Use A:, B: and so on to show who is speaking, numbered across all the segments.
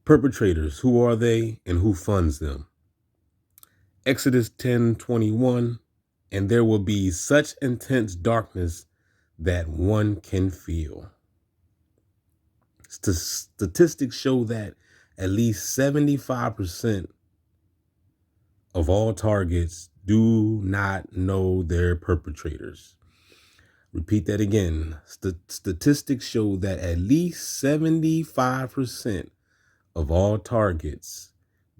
A: Perpetrators, who are they and who funds them? Exodus 10:21, and there will be such intense darkness that one can feel. Statistics show that at least 75% of all targets do not know their perpetrators. Repeat that again. Statistics show that at least 75% of all targets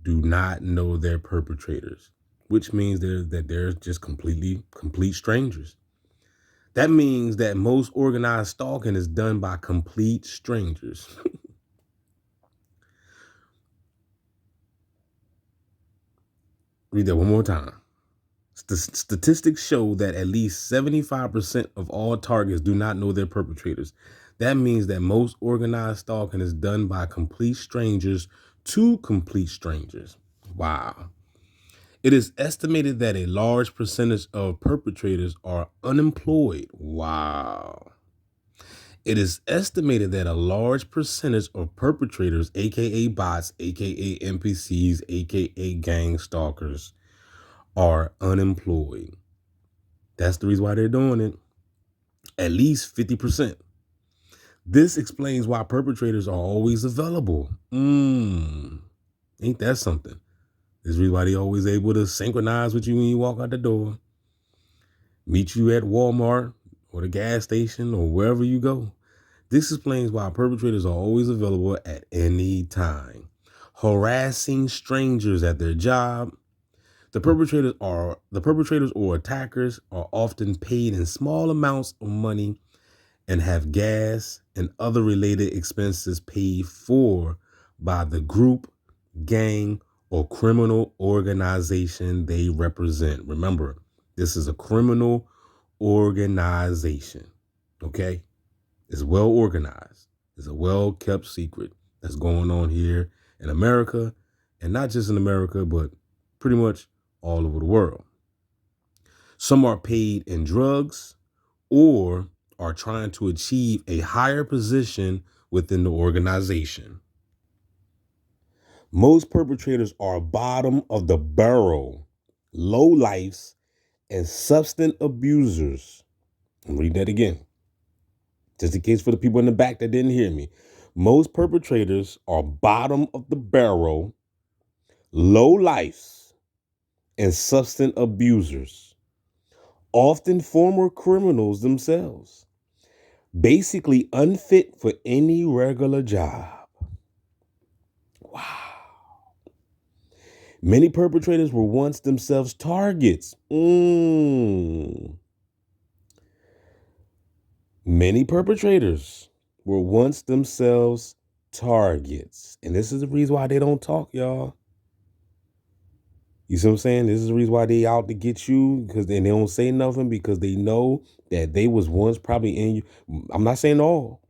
A: do not know their perpetrators, which means that they're just complete strangers. That means that most organized stalking is done by complete strangers. Read that one more time. Statistics show that at least 75% of all targets do not know their perpetrators. That means that most organized stalking is done by complete strangers to complete strangers. Wow. It is estimated that a large percentage of perpetrators are unemployed. Wow. It is estimated that a large percentage of perpetrators, aka bots, aka NPCs, aka gang stalkers, are unemployed. That's the reason why they're doing it. At least 50%. This explains why perpetrators are always available. Ain't that something? This is why they always able to synchronize with you when you walk out the door. Meet you at Walmart or the gas station or wherever you go. This explains why perpetrators are always available at any time. Harassing strangers at their job. The perpetrators or attackers are often paid in small amounts of money and have gas and other related expenses paid for by the group, gang, or criminal organization they represent. Remember, this is a criminal organization, okay? It's well organized. It's a well-kept secret that's going on here in America, and not just in America, but pretty much all over the world. Some are paid in drugs or are trying to achieve a higher position within the organization. Most perpetrators are bottom of the barrel, low lifes, and substance abusers. I'm reading that again, just in case for the people in the back that didn't hear me. Most perpetrators are bottom of the barrel, low lifes, and substance abusers, often former criminals themselves, basically unfit for any regular job. Wow. Many perpetrators were once themselves targets. Many perpetrators were once themselves targets. And this is the reason why they don't talk, y'all. You see what I'm saying? This is the reason why they out to get you, because they don't say nothing, because they know that they was once probably in you. I'm not saying all.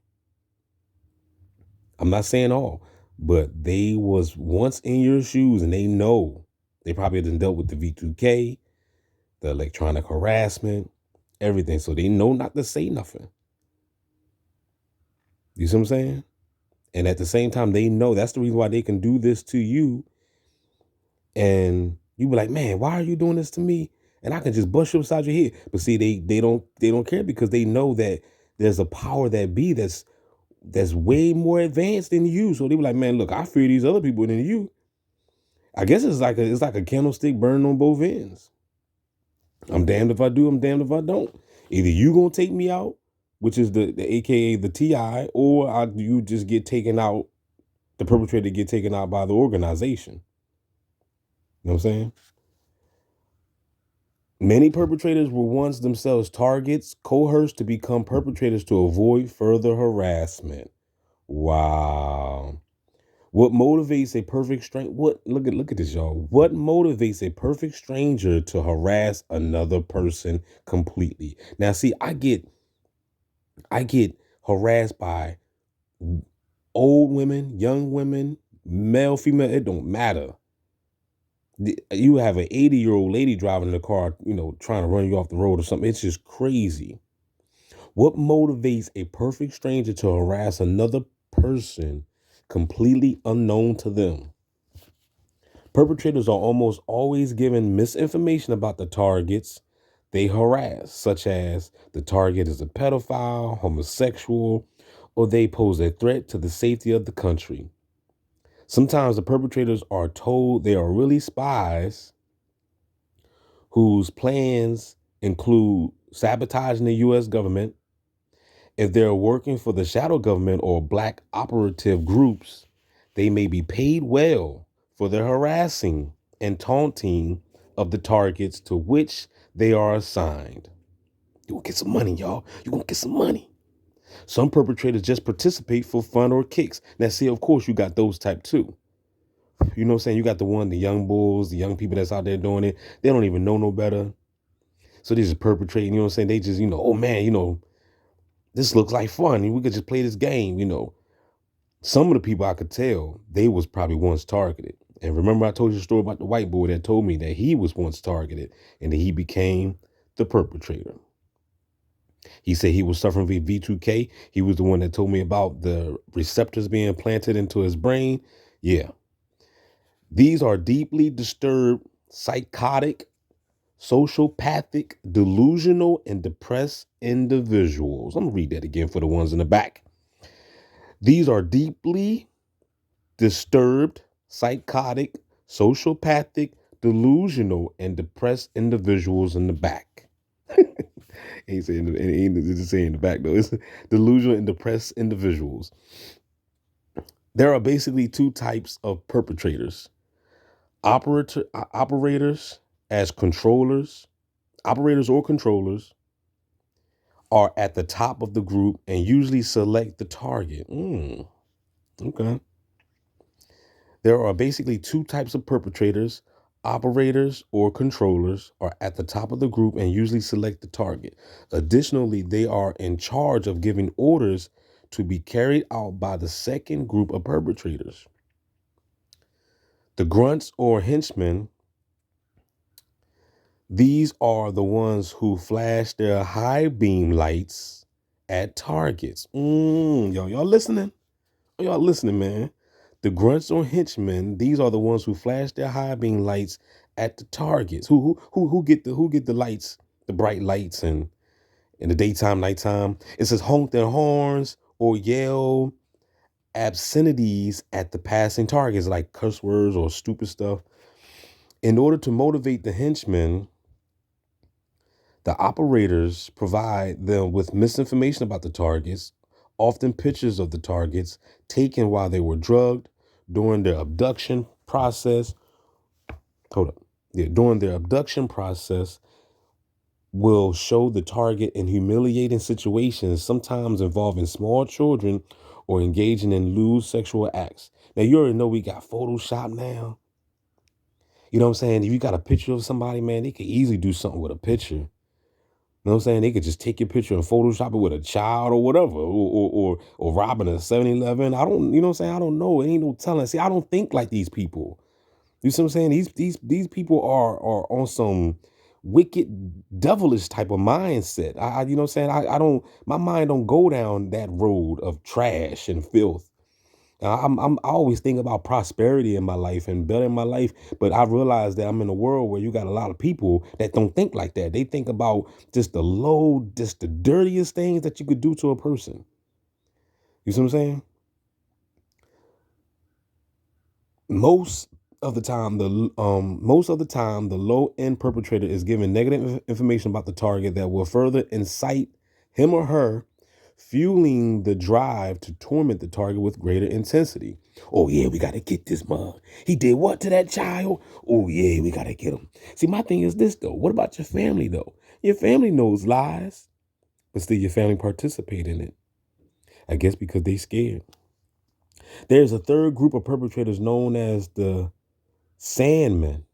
A: But they was once in your shoes, and they know. They probably done dealt with the V2K, the electronic harassment, everything. So they know not to say nothing. You see what I'm saying? And at the same time, they know that's the reason why they can do this to you. And you be like, man, why are you doing this to me? And I can just bust you upside your head. But see, they don't care, because they know that there's a power that be that's way more advanced than you. So they be like, man, look, I fear these other people than you. I guess it's like a candlestick burning on both ends. I'm damned if I do, I'm damned if I don't. Either you gonna take me out, which is the AKA the TI, or you just get taken out, the perpetrator get taken out by the organization. You know what I'm saying? Many perpetrators were once themselves targets, coerced to become perpetrators to avoid further harassment. Wow. What motivates a perfect stranger? Look at this, y'all. What motivates a perfect stranger to harass another person completely? Now, see, I get harassed by old women, young women, male, female, it don't matter. You have an 80-year-old lady driving in the car, trying to run you off the road or something. It's just crazy. What motivates a perfect stranger to harass another person completely unknown to them. Perpetrators are almost always given misinformation about the targets they harass, such as the target is a pedophile, homosexual, or they pose a threat to the safety of the country. Sometimes the perpetrators are told they are really spies whose plans include sabotaging the U.S. government. If they're working for the shadow government or black operative groups, they may be paid well for the harassing and taunting of the targets to which they are assigned. You gonna get some money, y'all. You gonna get some money. Some perpetrators just participate for fun or kicks. Now, see, of course, you got those type too. You know what I'm saying? You got the young bulls, the young people that's out there doing it. They don't even know no better. So they just perpetrating, you know what I'm saying? They just, oh man, this looks like fun. We could just play this game. Some of the people I could tell, they was probably once targeted. And remember I told you the story about the white boy that told me that he was once targeted and that he became the perpetrator. He said he was suffering from V2K. He was the one that told me about the receptors being planted into his brain. Yeah. These are deeply disturbed, psychotic, sociopathic, delusional, and depressed individuals. I'm going to read that again for the ones in the back. These are deeply disturbed, psychotic, sociopathic, delusional, and depressed individuals in the back. Ain't saying it's just saying in the back though. It's delusional and depressed individuals. There are basically two types of perpetrators: operators as controllers. Operators or controllers are at the top of the group and usually select the target. Okay. There are basically two types of perpetrators. Operators or controllers are at the top of the group and usually select the target. Additionally, they are in charge of giving orders to be carried out by the second group of perpetrators. The grunts or henchmen, these are the ones who flash their high beam lights at targets. Y'all listening? Y'all listening, man? The grunts or henchmen, these are the ones who flash their high beam lights at the targets. Who get the lights, the bright lights and in the daytime, nighttime. It says honk their horns or yell obscenities at the passing targets, like curse words or stupid stuff. In order to motivate the henchmen, the operators provide them with misinformation about the targets, often pictures of the targets taken while they were drugged during their abduction process. During their abduction process will show the target in humiliating situations, sometimes involving small children or engaging in lewd sexual acts. Now, you already know we got Photoshop now. You know what I'm saying? If you got a picture of somebody, man, they could easily do something with a picture. You know what I'm saying? They could just take your picture and Photoshop it with a child or whatever, or robbing a 7-Eleven. I don't, you know what I'm saying? I don't know. It ain't no telling. See, I don't think like these people. You see what I'm saying? These people are on some wicked, devilish type of mindset. You know what I'm saying? I don't, my mind don't go down that road of trash and filth. I always think about prosperity in my life and better in my life, but I realize that I'm in a world where you got a lot of people that don't think like that. They think about just the dirtiest things that you could do to a person. You see what I'm saying? Most of the time, the low end perpetrator is given negative information about the target that will further incite him or her, fueling the drive to torment the target with greater intensity. Oh yeah, we gotta get this mug. He did what to that child? Oh yeah, we gotta get him. See, my thing is this though. What about your family though? Your family knows lies, but still your family participate in it. I guess because they scared. There's a third group of perpetrators known as the Sandmen.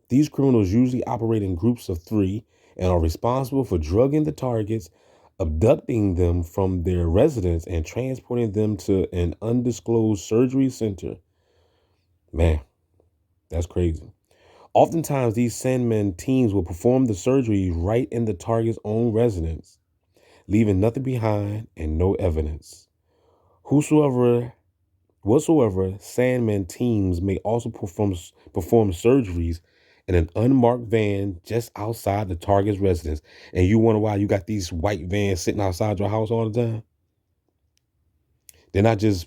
A: These criminals usually operate in groups of 3 and are responsible for drugging the targets, abducting them from their residence, and transporting them to an undisclosed surgery center. Man, that's crazy. Oftentimes, these Sandmen teams will perform the surgery right in the target's own residence, leaving nothing behind and no evidence. Whosoever Whatsoever Sandman teams may also perform surgeries in an unmarked van just outside the target's residence. And you wonder why you got these white vans sitting outside your house all the time? They're not just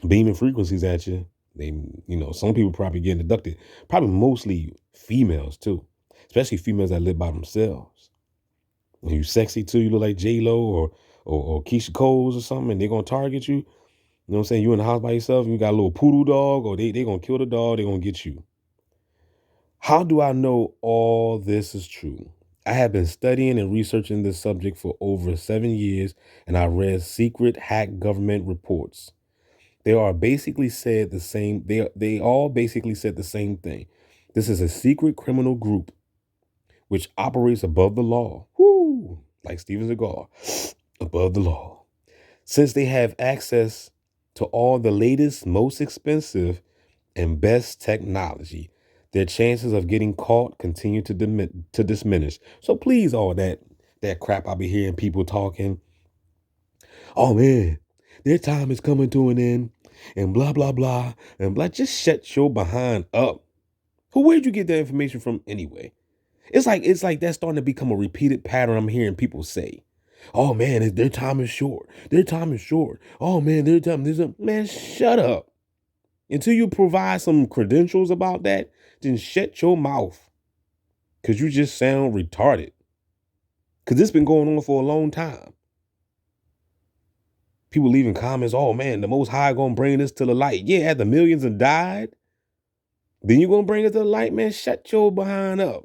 A: beaming frequencies at you. They, some people probably getting abducted. Probably mostly females too, especially females that live by themselves. When you sexy too, you look like J Lo or Keisha Coles or something, and they're gonna target you. You know what I'm saying? You in the house by yourself, and you got a little poodle dog, or they gonna kill the dog. They gonna get you. How do I know all this is true? I have been studying and researching this subject for over 7 years, and I read secret hack government reports. They are basically said the same. They all basically said the same thing. This is a secret criminal group which operates above the law. Whoo, like Steven Seagal, above the law. Since they have access to all the latest, most expensive, and best technology, their chances of getting caught continue to diminish. So please, all that crap I be hearing people talking. Oh man, their time is coming to an end, and blah blah blah and blah. Just shut your behind up. Where'd you get that information from anyway? It's like that's starting to become a repeated pattern I'm hearing people say. Oh man, their time is short. Their time is short. Oh man, their time is man, shut up. Until you provide some credentials about that, then shut your mouth. Cause you just sound retarded. Cause this been going on for a long time. People leaving comments, oh man, the Most High gonna bring this to the light. Yeah, after millions have died, then you gonna bring it to the light, man? Shut your behind up.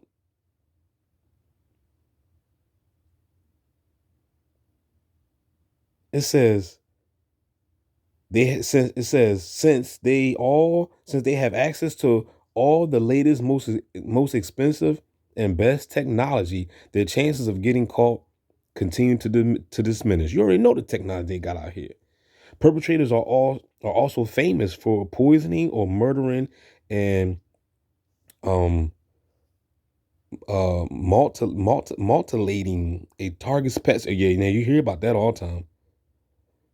A: It says since they have access to all the latest, most expensive and best technology, their chances of getting caught continue to diminish. You already know the technology they got out here. Perpetrators are also famous for poisoning or murdering and mutilating a target's pets. Yeah, now you hear about that all the time.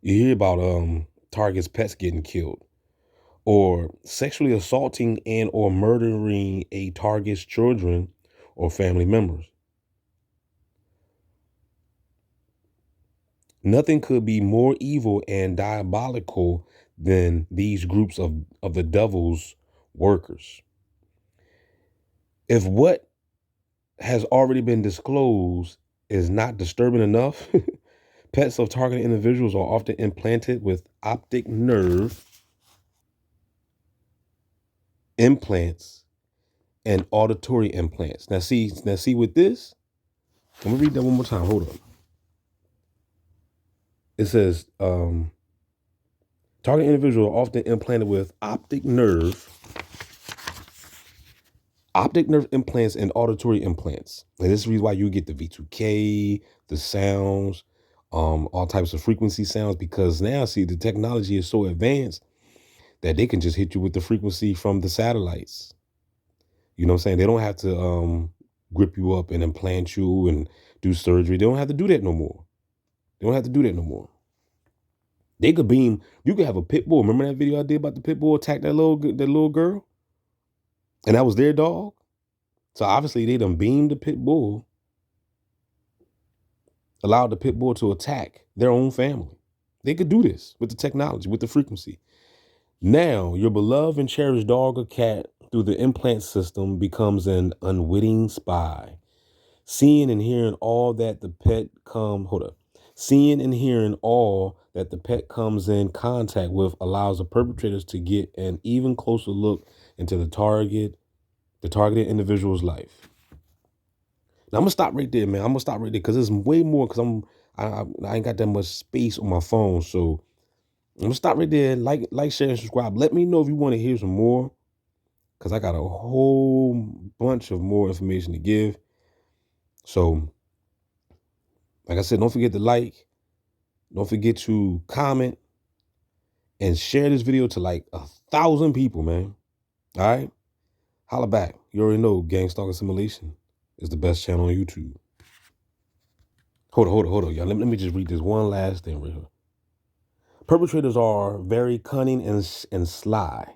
A: You hear about target's pets getting killed, or sexually assaulting and or murdering a target's children or family members. Nothing could be more evil and diabolical than these groups of the devil's workers. If what has already been disclosed is not disturbing enough, pets of targeted individuals are often implanted with optic nerve implants and auditory implants. Now see with this, let me read that one more time. Hold on. It says, target individuals are often implanted with optic nerve implants and auditory implants. And this is the reason why you get the V2K, the sounds, all types of frequency sounds, because now see the technology is so advanced that they can just hit you with the frequency from the satellites. You know what I'm saying? They don't have to grip you up and implant you and do surgery. They don't have to do that no more. They could beam. You could have a pit bull. Remember that video I did about the pit bull attack that little girl, and that was their dog. So obviously they done beamed the pit bull, allowed the pit bull to attack their own family. They could do this with the technology, with the frequency. Now your beloved and cherished dog or cat through the implant system becomes an unwitting spy, seeing and hearing all that the pet seeing and hearing all that the pet comes in contact with allows the perpetrators to get an even closer look into the targeted individual's life. Now I'm gonna stop right there, man. I'm gonna stop right there because there's way more. Because I ain't got that much space on my phone, so I'm gonna stop right there. Like, share, and subscribe. Let me know if you want to hear some more, because I got a whole bunch of more information to give. So, like I said, don't forget to like, don't forget to comment, and share this video to like 1,000 people, man. All right, holla back. You already know Gangstalking Simulation is the best channel on YouTube. Hold on, y'all. Let me just read this one last thing right here. Perpetrators are very cunning and sly.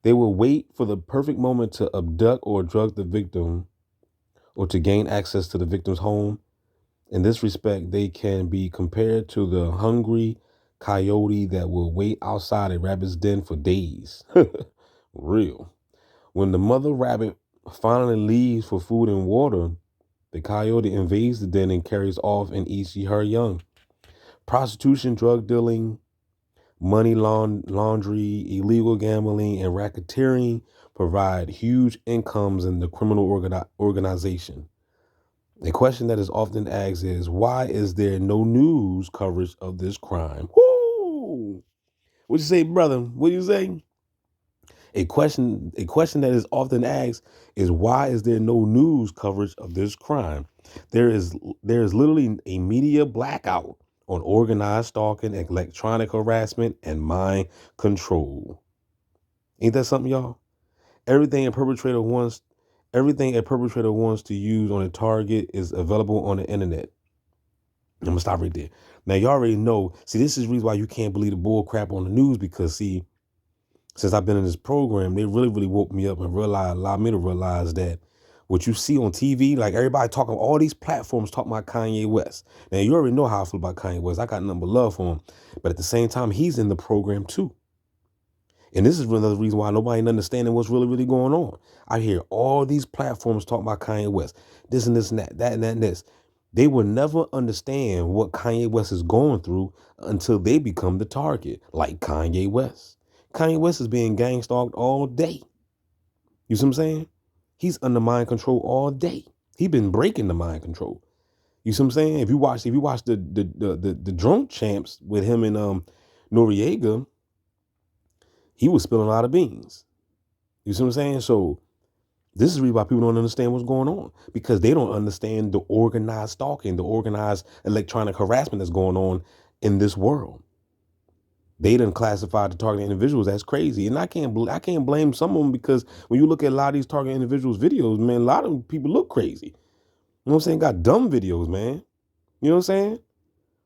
A: They will wait for the perfect moment to abduct or drug the victim or to gain access to the victim's home. In this respect, they can be compared to the hungry coyote that will wait outside a rabbit's den for days. Real. When the mother rabbit finally leaves for food and water, the coyote invades the den and carries off and eats her young. Prostitution, drug dealing, money laundry, illegal gambling, and racketeering provide huge incomes in the criminal organization. A question that is often asked is, why is there no news coverage of this crime? Woo! What you say, brother? What you say? A question that is often asked is, why is there no news coverage of this crime? There is literally a media blackout on organized stalking, electronic harassment, and mind control. Ain't that something, y'all? Everything a perpetrator wants, everything a perpetrator wants to use on a target is available on the internet. I'm gonna stop right there. Now you already know. See, this is the reason why you can't believe the bull crap on the news, because see, since I've been in this program, they really woke me up and allowed me to realize that what you see on TV, like everybody talking, all these platforms talking about Kanye West. Now you already know how I feel about Kanye West. I got nothing but love for him, but at the same time, he's in the program too. And this is another reason why nobody understanding what's really going on. I hear all these platforms talking about Kanye West, this and this and that and that and this. They will never understand what Kanye West is going through until they become the target, like Kanye West. Kanye West is being gang stalked all day. You see what I'm saying? He's under mind control all day. He's been breaking the mind control. You see what I'm saying? If you watch the drone champs with him and Noriega, he was spilling a lot of beans. You see what I'm saying? So this is the reason why people don't understand what's going on, because they don't understand the organized stalking, the organized electronic harassment that's going on in this world. They done classified the target individuals as crazy, and I can't blame some of them, because when you look at a lot of these target individuals videos, man, a lot of people look crazy. You know what I'm saying? Got dumb videos, man. You know what I'm saying?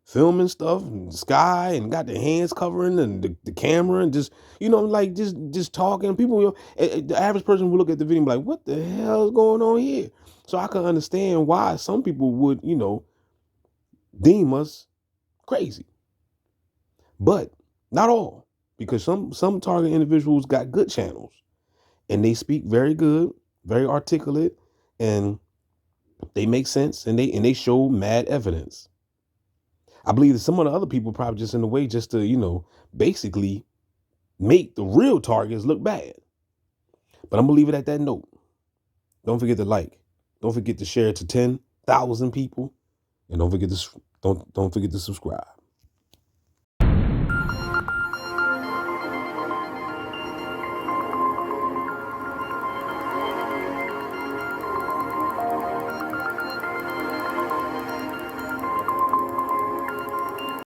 A: Filming stuff in the sky and got their hands covering and the camera and just, like just talking. People, the average person will look at the video and be like, what the hell is going on here? So I can understand why some people would, deem us crazy. But not all, because some target individuals got good channels and they speak very good, very articulate, and they make sense, and they show mad evidence. I believe that some of the other people probably just in the way just to, basically make the real targets look bad. But I'm gonna leave it at that note. Don't forget to like. Don't forget to share it to 10,000 people, and don't forget to subscribe.